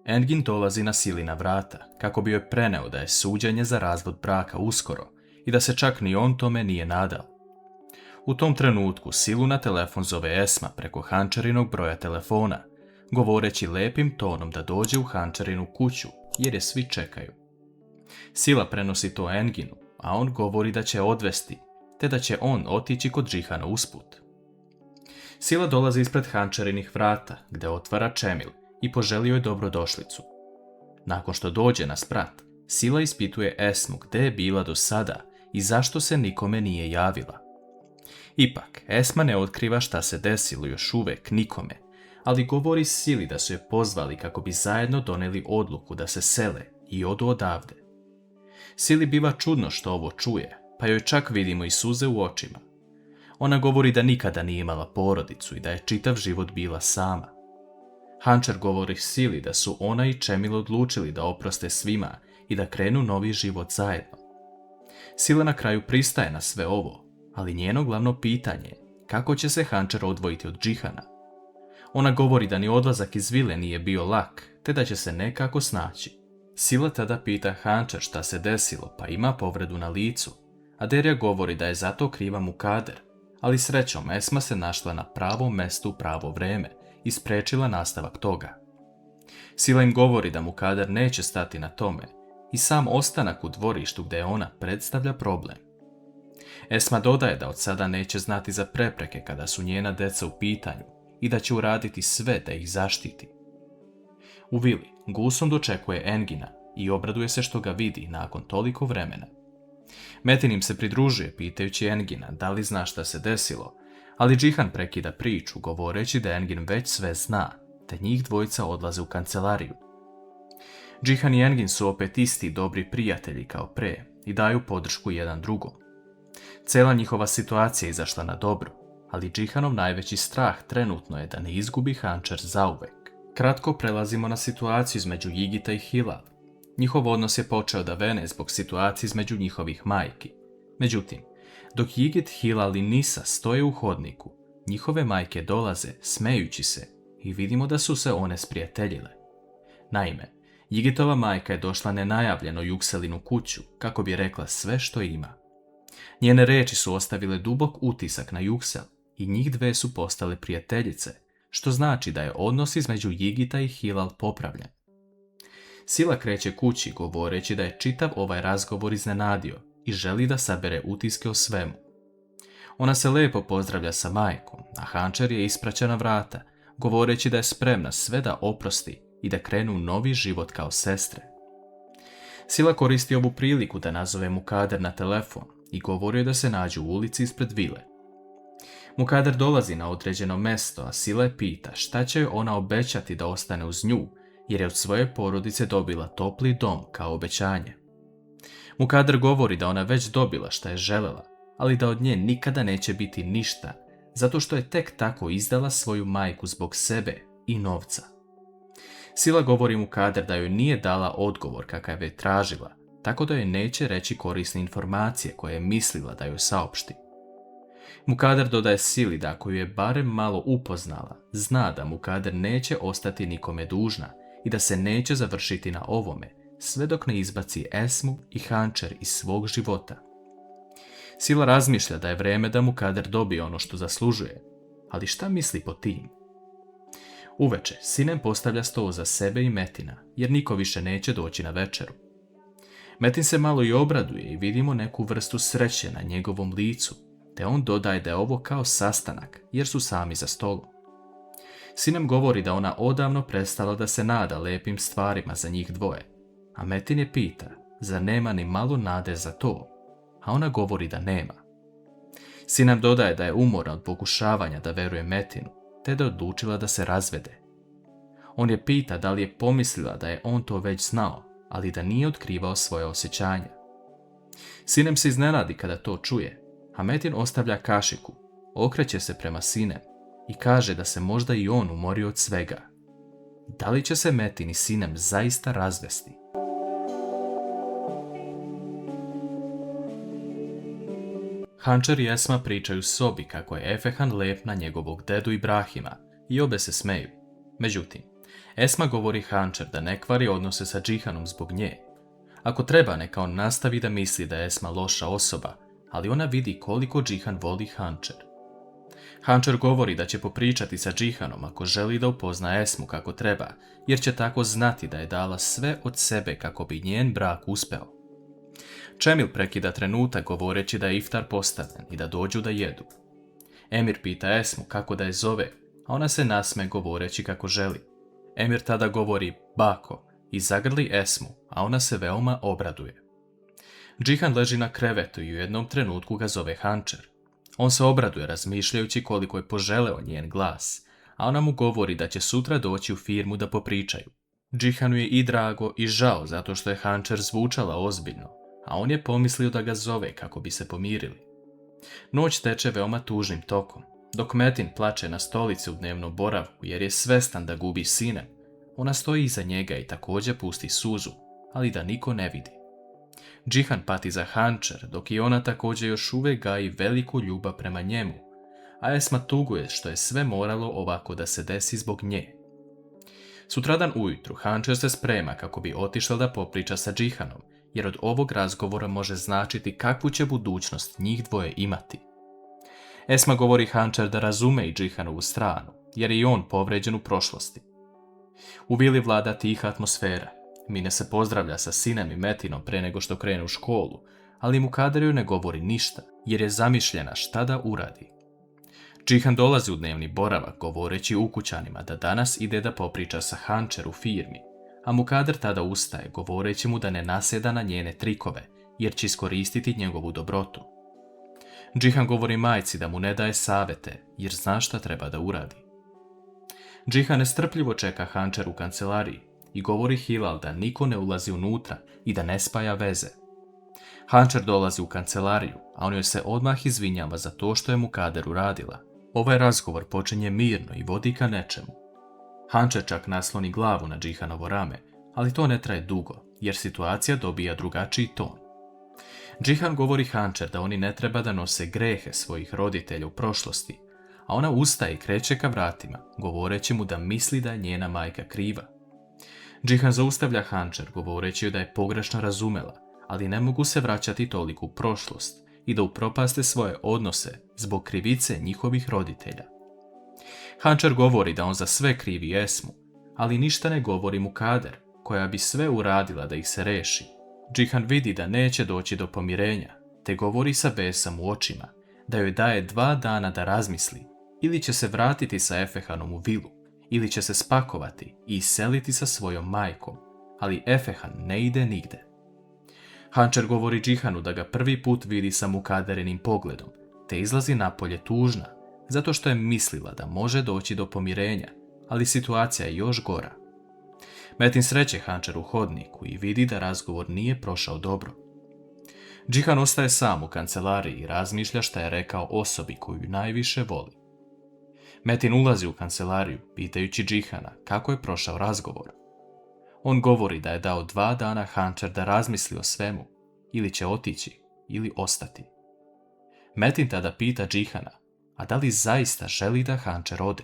Engin dolazi na Silina vrata kako bi joj preneo da je suđenje za razvod braka uskoro i da se čak ni on tome nije nadao. U tom trenutku Silu na telefon zove Esma preko Hančarinog broja telefona, govoreći lepim tonom da dođe u Hančarinu kuću jer je svi čekaju. Sila prenosi to Enginu, a on govori da će odvesti, te da će on otići kod Džihana usput. Sila dolazi ispred Hančarinih vrata, gde otvara Čemil i poželio je dobrodošlicu. Nakon što dođe na sprat, Sila ispituje Esmu gde je bila do sada i zašto se nikome nije javila. Ipak, Esma ne otkriva šta se desilo još uvek nikome, ali govori Sili da su je pozvali kako bi zajedno doneli odluku da se sele i odu odavde. Sili biva čudno što ovo čuje, pa joj čak vidimo i suze u očima. Ona govori da nikada nije imala porodicu i da je čitav život bila sama. Hančar govori Sili da su ona i Čemil odlučili da oproste svima i da krenu novi život zajedno. Sila na kraju pristaje na sve ovo, ali njeno glavno pitanje je kako će se Hančar odvojiti od Džihana. Ona govori da ni odlazak iz vile nije bio lak, te da će se nekako snaći. Sila tada pita Hančar šta se desilo, pa ima povredu na licu, a Derja govori da je zato kriva Mukader, ali srećom Esma se našla na pravom mestu u pravo vreme i sprečila nastavak toga. Sila im govori da Mukader neće stati na tome i sam ostanak u dvorištu gde ona predstavlja problem. Esma dodaje da od sada neće znati za prepreke kada su njena deca u pitanju i da će uraditi sve da ih zaštiti. U vili Gulsum dočekuje Engina i obraduje se što ga vidi nakon toliko vremena. Metin im se pridružuje pitajući Engina da li zna šta se desilo, ali Džihan prekida priču govoreći da Engin već sve zna, te njih dvojica odlaze u kancelariju. Džihan i Engin su opet isti dobri prijatelji kao pre i daju podršku jedan drugom. Cela njihova situacija je izašla na dobro, ali Džihanov najveći strah trenutno je da ne izgubi Hančar zauvek. Kratko prelazimo na situaciju između Jigita i Hilal. Njihov odnos je počeo da vene zbog situacije između njihovih majki. Međutim, dok Jigit, Hilal i Nisa stoje u hodniku, njihove majke dolaze, smejući se, i vidimo da su se one sprijateljile. Naime, Jigitova majka je došla nenajavljeno u Yukselinu kuću kako bi rekla sve što ima. Njene reči su ostavile dubok utisak na Yuksel i njih dve su postale prijateljice, što znači da je odnos između Jigita i Hilal popravljen. Sila kreće kući govoreći da je čitav ovaj razgovor iznenadio i želi da sabere utiske o svemu. Ona se lepo pozdravlja sa majkom, a Hančar je ispraća na vrata, govoreći da je spremna sve da oprosti i da krenu novi život kao sestre. Sila koristi ovu priliku da nazove Mukader na telefon i govori da se nađu u ulici ispred vile. Mukader dolazi na određeno mesto, a Sila je pita šta će ona obećati da ostane uz nju, jer je od svoje porodice dobila topli dom kao obećanje. Mukader govori da ona već dobila šta je želela, ali da od nje nikada neće biti ništa, zato što je tek tako izdala svoju majku zbog sebe i novca. Sila govori Mukader da joj nije dala odgovor kakav je tražila, tako da joj neće reći korisne informacije koje je mislila da joj saopšti. Mukader dodaje Sili da ako ju je barem malo upoznala, zna da Mukader neće ostati nikome dužna i da se neće završiti na ovome, sve dok ne izbaci Esmu i Hančar iz svog života. Sila razmišlja da je vreme da Mukader dobije ono što zaslužuje, ali šta misli po tim? Uveče, Sinem postavlja sto za sebe i Metina, jer niko više neće doći na večeru. Metin se malo i obraduje i vidimo neku vrstu sreće na njegovom licu, te on dodaje da je ovo kao sastanak, jer su sami za stolom. Sinem govori da ona odavno prestala da se nada lepim stvarima za njih dvoje, a Metin je pita, zar nema ni malo nade za to, a ona govori da nema. Sinem dodaje da je umorna od pokušavanja da veruje Metinu, te da je odlučila da se razvede. On je pita da li je pomislila da je on to već znao, ali da nije otkrivao svoje osjećanja. Sinem se iznenadi kada to čuje, a Metin ostavlja kašiku, okreće se prema Sinem i kaže da se možda i on umorio od svega. Da li će se Metin i Sinem zaista razvesti? Hančar i Esma pričaju sobi kako je Efehan lep na njegovog dedu Ibrahima i obe se smeju. Međutim, Esma govori Hančer da ne kvari odnose sa Džihanom zbog nje. Ako treba, neka on nastavi da misli da je Esma loša osoba, ali ona vidi koliko Džihan voli Hančer. Hančer govori da će popričati sa Džihanom ako želi da upozna Esmu kako treba, jer će tako znati da je dala sve od sebe kako bi njen brak uspeo. Čemil prekida trenutak govoreći da je iftar postavljen i da dođu da jedu. Emir pita Esmu kako da je zove, a ona se nasme govoreći kako želi. Emir tada govori bako i zagrli Esmu, a ona se veoma obraduje. Džihan leži na krevetu i u jednom trenutku ga zove Hančer. On se obraduje razmišljajući koliko je poželeo njen glas, a ona mu govori da će sutra doći u firmu da popričaju. Džihanu je i drago i žao zato što je Hančer zvučala ozbiljno, a on je pomislio da ga zove kako bi se pomirili. Noć teče veoma tužnim tokom. Dok Metin plače na stolici u dnevnom boravku jer je svestan da gubi sine, ona stoji iza njega i također pusti suzu, ali da niko ne vidi. Džihan pati za Hančer, dok i ona također još uvijek gaji veliku ljubav prema njemu, a Esma tuguje što je sve moralo ovako da se desi zbog nje. Sutradan ujutru Hančer se sprema kako bi otišla da popriča sa Džihanom, jer od ovog razgovora može značiti kakvu će budućnost njih dvoje imati. Esma govori Hančer da razume i Džihanovu stranu, jer je i on povređen u prošlosti. U vili vlada tiha atmosfera. Mine se pozdravlja sa sinem i Metinom pre nego što krene u školu, ali Mukader joj ne govori ništa, jer je zamišljena šta da uradi. Džihan dolazi u dnevni boravak govoreći ukućanima da danas ide da popriča sa Hančer u firmi, a Mukader tada ustaje govoreći mu da ne nasjeda na njene trikove, jer će iskoristiti njegovu dobrotu. Džihan govori majci da mu ne daje savete, jer zna šta treba da uradi. Džihan nestrpljivo čeka Hančer u kancelariji i govori Hilal da niko ne ulazi unutra i da ne spaja veze. Hančer dolazi u kancelariju, a on joj se odmah izvinjava za to što je Mukader uradila. Ovaj razgovor počinje mirno i vodi ka nečemu. Hančer čak nasloni glavu na Džihanovo rame, ali to ne traje dugo, jer situacija dobija drugačiji ton. Džihan govori Hančer da oni ne treba da nose grehe svojih roditelja u prošlosti, a ona ustaje i kreće ka vratima, govoreći mu da misli da je njena majka kriva. Džihan zaustavlja Hančer govoreći joj da je pogrešno razumela, ali ne mogu se vraćati toliko u prošlost i da upropaste svoje odnose zbog krivice njihovih roditelja. Hančer govori da on za sve krivi Esmu, ali ništa ne govori Mukader, koja bi sve uradila da ih se reši. Džihan vidi da neće doći do pomirenja, te govori sa besom u očima, da joj daje 2 dana da razmisli, ili će se vratiti sa Efehanom u vilu, ili će se spakovati i iseliti sa svojom majkom, ali Efehan ne ide nigde. Hančer govori Džihanu da ga prvi put vidi sa Mukaderenim pogledom, te izlazi napolje tužna, zato što je mislila da može doći do pomirenja, ali situacija je još gora. Metin sreće Hančer u hodniku i vidi da razgovor nije prošao dobro. Džihan ostaje sam u kancelariji i razmišlja šta je rekao osobi koju najviše voli. Metin ulazi u kancelariju pitajući Džihana kako je prošao razgovor. On govori da je dao 2 dana Hančer da razmisli o svemu, ili će otići, ili ostati. Metin tada pita Džihana, a da li zaista želi da Hančer ode?